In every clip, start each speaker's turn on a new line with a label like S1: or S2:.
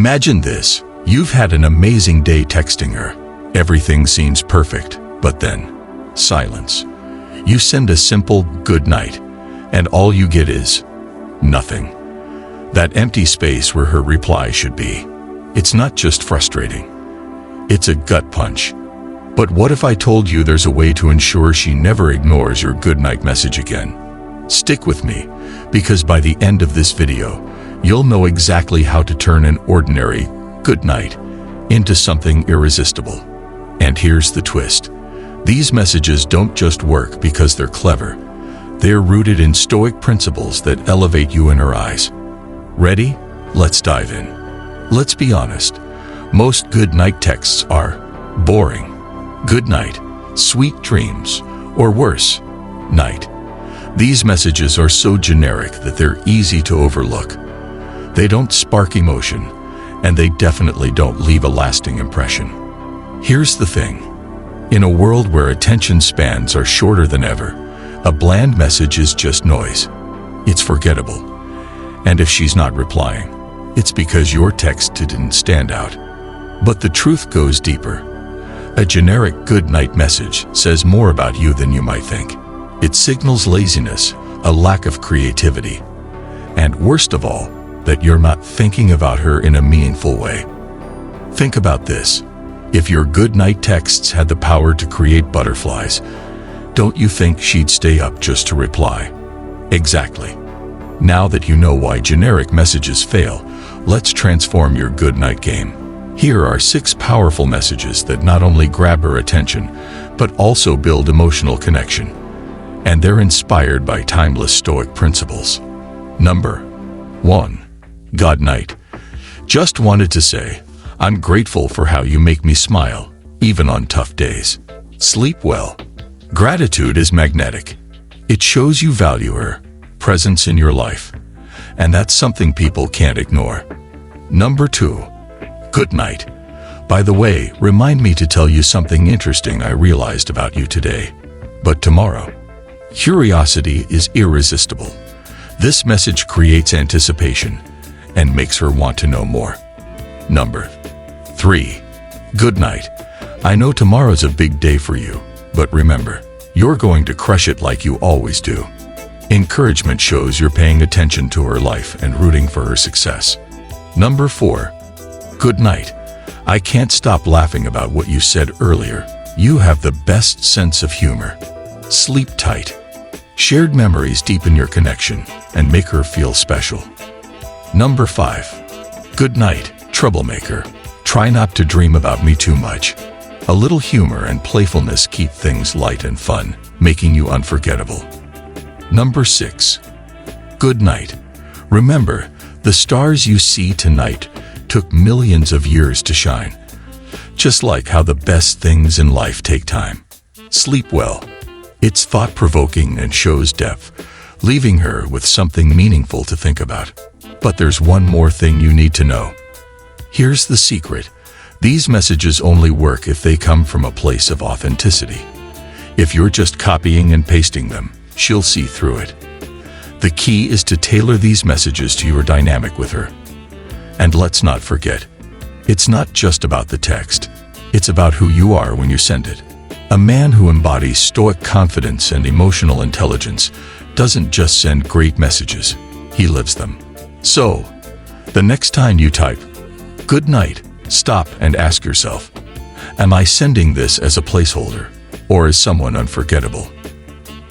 S1: Imagine this. You've had an amazing day texting her. Everything seems perfect, but then, silence. You send a simple good night, and all you get is nothing. That empty space where her reply should be. It's not just frustrating. It's a gut punch. But what if I told you there's a way to ensure she never ignores your goodnight message again? Stick with me, because by the end of this video, you'll know exactly how to turn an ordinary good night into something irresistible. And here's the twist. These messages don't just work because they're clever. They're rooted in stoic principles that elevate you in her eyes. Ready? Let's dive in. Let's be honest. Most good night texts are boring. Good night, sweet dreams, or worse, night. These messages are so generic that they're easy to overlook. They don't spark emotion, and they definitely don't leave a lasting impression. Here's the thing. In a world where attention spans are shorter than ever, a bland message is just noise. It's forgettable. And if she's not replying, it's because your text didn't stand out. But the truth goes deeper. A generic good night message says more about you than you might think. It signals laziness, a lack of creativity, and worst of all, that you're not thinking about her in a meaningful way. Think about this. If your good night texts had the power to create butterflies, don't you think she'd stay up just to reply? Exactly. Now that you know why generic messages fail, let's transform your good night game. Here are 6 powerful messages that not only grab her attention, but also build emotional connection. And they're inspired by timeless Stoic principles. Number 1. God night. Just wanted to say, I'm grateful for how you make me smile, even on tough days. Sleep well. Gratitude is magnetic. It shows you value her presence in your life, and that's something people can't ignore. Number 2. Good night. By the way, remind me to tell you something interesting I realized about you today. But tomorrow. Curiosity is irresistible. This message creates anticipation and makes her want to know more. Number 3. Good night. I know tomorrow's a big day for you, but remember, you're going to crush it like you always do. Encouragement shows you're paying attention to her life and rooting for her success. Number 4. Good night. I can't stop laughing about what you said earlier. You have the best sense of humor. Sleep tight. Shared memories deepen your connection and make her feel special. Number 5. Good night, troublemaker. Try not to dream about me too much. A little humor and playfulness keep things light and fun, making you unforgettable. Number 6. Good night. Remember, the stars you see tonight took millions of years to shine. Just like how the best things in life take time. Sleep well. It's thought-provoking and shows depth, leaving her with something meaningful to think about. But there's one more thing you need to know. Here's the secret. These messages only work if they come from a place of authenticity. If you're just copying and pasting them, she'll see through it. The key is to tailor these messages to your dynamic with her. And let's not forget, it's not just about the text. It's about who you are when you send it. A man who embodies stoic confidence and emotional intelligence doesn't just send great messages, he lives them. So, the next time you type, good night, stop and ask yourself, am I sending this as a placeholder, or as someone unforgettable?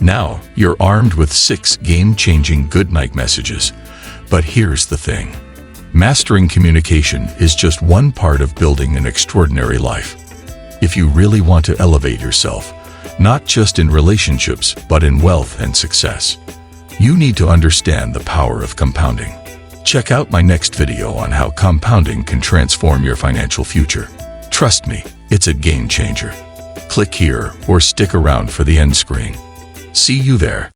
S1: Now, you're armed with 6 game-changing good night messages. But here's the thing. Mastering communication is just one part of building an extraordinary life. If you really want to elevate yourself, not just in relationships, but in wealth and success, you need to understand the power of compounding. Check out my next video on how compounding can transform your financial future. Trust me, it's a game changer. Click here or stick around for the end screen. See you there.